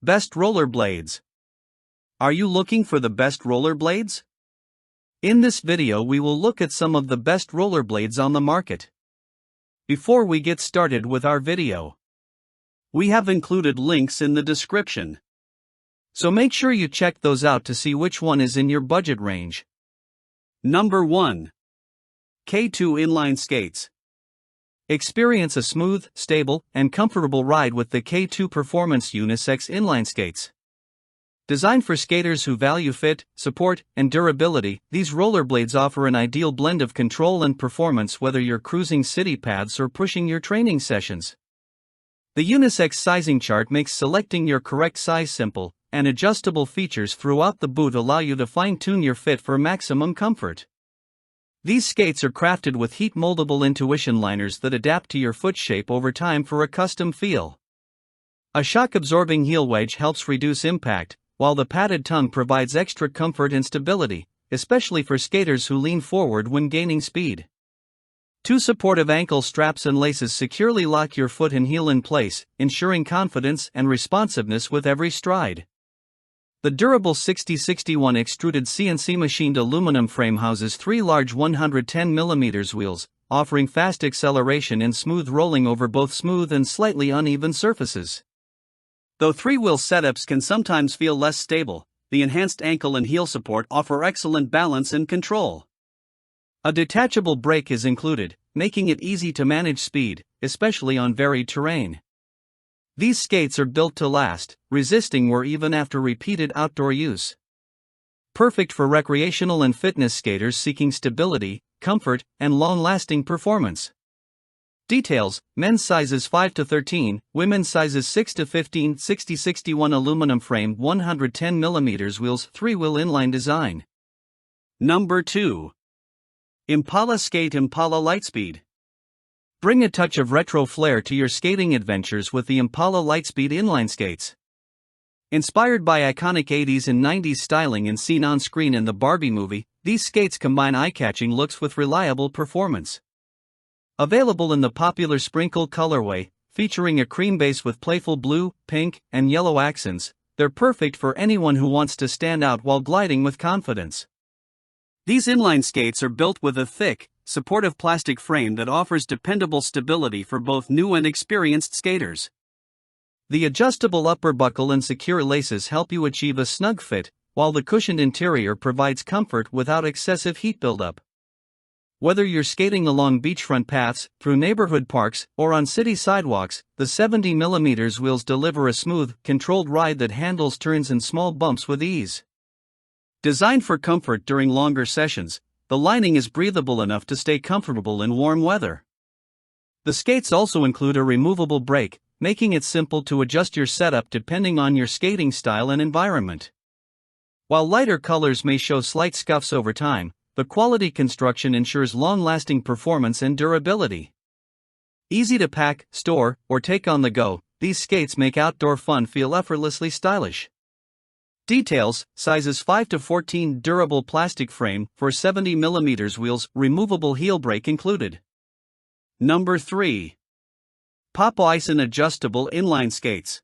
Best rollerblades. Are you looking for the best rollerblades? In this video we will look at some of the best rollerblades on the market. Before we get started with our video, we have included links in the description. So make sure you check those out to see which one is in your budget range. Number 1. K2 Inline Skates. Experience a smooth, stable, and comfortable ride with the K2 Performance Unisex Inline Skates. Designed for skaters who value fit, support, and durability, these rollerblades offer an ideal blend of control and performance whether you're cruising city paths or pushing your training sessions. The unisex sizing chart makes selecting your correct size simple, and adjustable features throughout the boot allow you to fine-tune your fit for maximum comfort. These skates are crafted with heat-moldable intuition liners that adapt to your foot shape over time for a custom feel. A shock-absorbing heel wedge helps reduce impact, while the padded tongue provides extra comfort and stability, especially for skaters who lean forward when gaining speed. Two supportive ankle straps and laces securely lock your foot and heel in place, ensuring confidence and responsiveness with every stride. The durable 6061 extruded CNC machined aluminum frame houses three large 110mm wheels, offering fast acceleration and smooth rolling over both smooth and slightly uneven surfaces. Though three-wheel setups can sometimes feel less stable, the enhanced ankle and heel support offer excellent balance and control. A detachable brake is included, making it easy to manage speed, especially on varied terrain. These skates are built to last, resisting wear even after repeated outdoor use. Perfect for recreational and fitness skaters seeking stability, comfort, and long-lasting performance. Details: men's sizes 5 to 13, women's sizes 6 to 15. 6061 aluminum frame, 110mm wheels, three-wheel inline design. Number 2. Impala Skate Impala Lightspeed. Bring a touch of retro flair to your skating adventures with the Impala Lightspeed inline skates. Inspired by iconic 80s and 90s styling and seen on screen in the Barbie movie, these skates combine eye-catching looks with reliable performance. Available in the popular sprinkle colorway, featuring a cream base with playful blue, pink, and yellow accents, they're perfect for anyone who wants to stand out while gliding with confidence. These inline skates are built with a thick, supportive plastic frame that offers dependable stability for both new and experienced skaters. The adjustable upper buckle and secure laces help you achieve a snug fit, while the cushioned interior provides comfort without excessive heat buildup. Whether you're skating along beachfront paths, through neighborhood parks, or on city sidewalks, the 70mm wheels deliver a smooth, controlled ride that handles turns and small bumps with ease. Designed for comfort during longer sessions, the lining is breathable enough to stay comfortable in warm weather. The skates also include a removable brake, making it simple to adjust your setup depending on your skating style and environment. While lighter colors may show slight scuffs over time, the quality construction ensures long-lasting performance and durability. Easy to pack, store, or take on the go, these skates make outdoor fun feel effortlessly stylish. Details: sizes 5 to 14, durable plastic frame for 70mm wheels, removable heel brake included. Number 3. Papaison adjustable inline skates.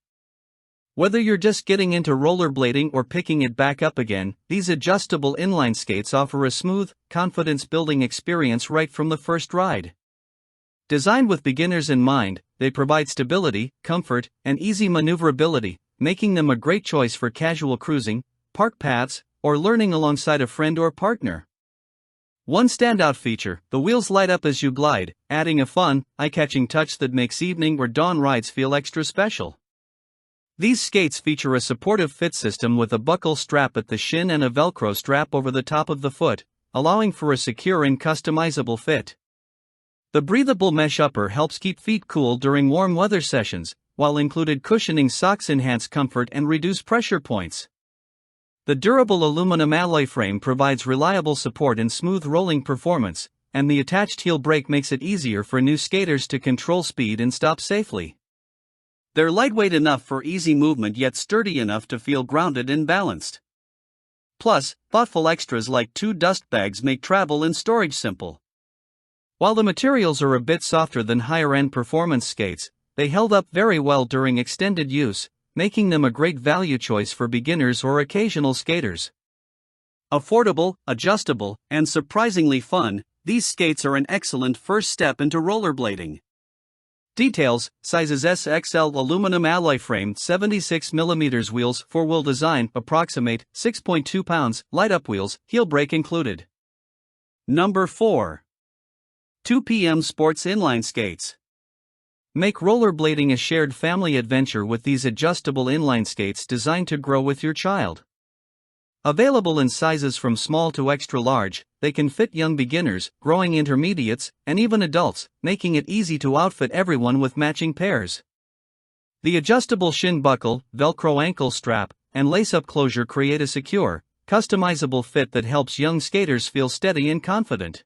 Whether you're just getting into rollerblading or picking it back up again, these adjustable inline skates offer a smooth, confidence-building experience right from the first ride. Designed with beginners in mind, they provide stability, comfort, and easy maneuverability, making them a great choice for casual cruising, park paths, or learning alongside a friend or partner. One standout feature: the wheels light up as you glide, adding a fun, eye-catching touch that makes evening or dawn rides feel extra special. These skates feature a supportive fit system with a buckle strap at the shin and a Velcro strap over the top of the foot, allowing for a secure and customizable fit. The breathable mesh upper helps keep feet cool during warm weather sessions, while included cushioning socks enhance comfort and reduce pressure points. The durable aluminum alloy frame provides reliable support and smooth rolling performance, and the attached heel brake makes it easier for new skaters to control speed and stop safely. They're lightweight enough for easy movement yet sturdy enough to feel grounded and balanced. Plus, thoughtful extras like 2 dust bags make travel and storage simple. While the materials are a bit softer than higher-end performance skates, they held up very well during extended use, making them a great value choice for beginners or occasional skaters. Affordable, adjustable, and surprisingly fun, these skates are an excellent first step into rollerblading. Details: sizes SXL aluminum alloy frame, 76mm wheels, 4-wheel design, approximate 6.2 pounds, light-up wheels, heel brake included. Number 4. 2PM Sports Inline Skates. Make rollerblading a shared family adventure with these adjustable inline skates designed to grow with your child. Available in sizes from small to extra large, they can fit young beginners, growing intermediates, and even adults, making it easy to outfit everyone with matching pairs. The adjustable shin buckle, Velcro ankle strap, and lace-up closure create a secure, customizable fit that helps young skaters feel steady and confident.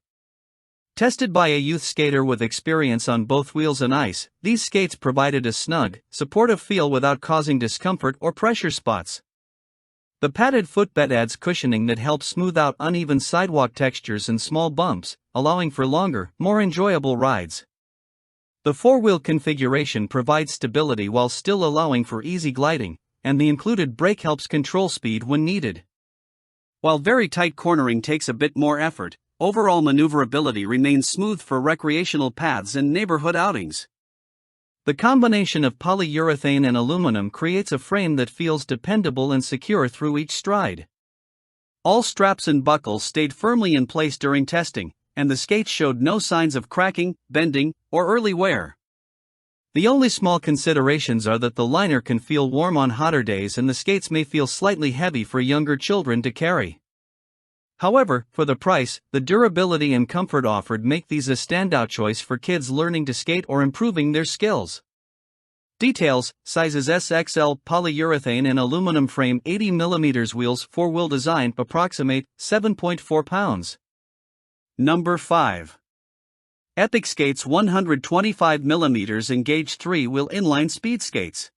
Tested by a youth skater with experience on both wheels and ice, these skates provided a snug, supportive feel without causing discomfort or pressure spots. The padded footbed adds cushioning that helps smooth out uneven sidewalk textures and small bumps, allowing for longer, more enjoyable rides. The 4-wheel configuration provides stability while still allowing for easy gliding, and the included brake helps control speed when needed. While very tight cornering takes a bit more effort, overall maneuverability remains smooth for recreational paths and neighborhood outings. The combination of polyurethane and aluminum creates a frame that feels dependable and secure through each stride. All straps and buckles stayed firmly in place during testing, and the skates showed no signs of cracking, bending, or early wear. The only small considerations are that the liner can feel warm on hotter days and the skates may feel slightly heavy for younger children to carry. However, for the price, the durability and comfort offered make these a standout choice for kids learning to skate or improving their skills. Details: sizes SXL polyurethane and aluminum frame, 80mm wheels, 4-wheel design, approximate 7.4 pounds. Number 5. Epic Skates 125mm Engaged 3-wheel inline speed skates.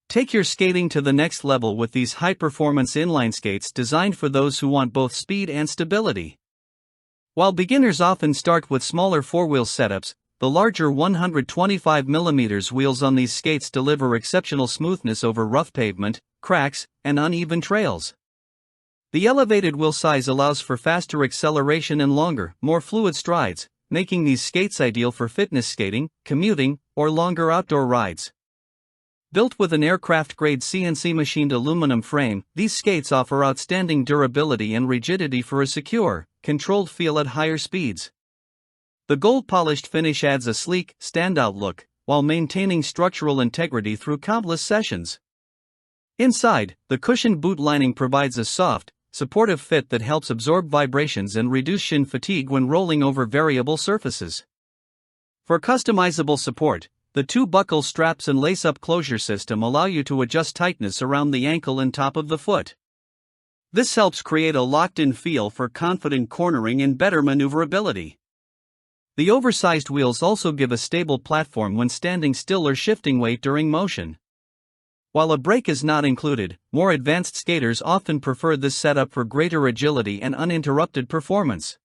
Take your skating to the next level with these high-performance inline skates designed for those who want both speed and stability. While beginners often start with smaller 4-wheel setups, the larger 125mm wheels on these skates deliver exceptional smoothness over rough pavement, cracks, and uneven trails. The elevated wheel size allows for faster acceleration and longer, more fluid strides, making these skates ideal for fitness skating, commuting, or longer outdoor rides. Built with an aircraft-grade CNC machined aluminum frame, these skates offer outstanding durability and rigidity for a secure, controlled feel at higher speeds. The gold-polished finish adds a sleek, standout look, while maintaining structural integrity through countless sessions. Inside, the cushioned boot lining provides a soft, supportive fit that helps absorb vibrations and reduce shin fatigue when rolling over variable surfaces. For customizable support, the 2 buckle straps and lace-up closure system allow you to adjust tightness around the ankle and top of the foot. This helps create a locked-in feel for confident cornering and better maneuverability. The oversized wheels also give a stable platform when standing still or shifting weight during motion. While a brake is not included, more advanced skaters often prefer this setup for greater agility and uninterrupted performance.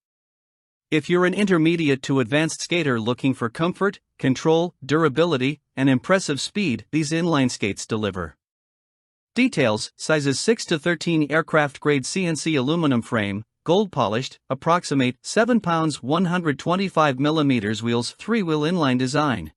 If you're an intermediate to advanced skater looking for comfort, control, durability, and impressive speed, these inline skates deliver. Details: sizes 6 to 13 aircraft-grade CNC aluminum frame, gold-polished, approximate 7 pounds 125mm wheels, 3-wheel inline design.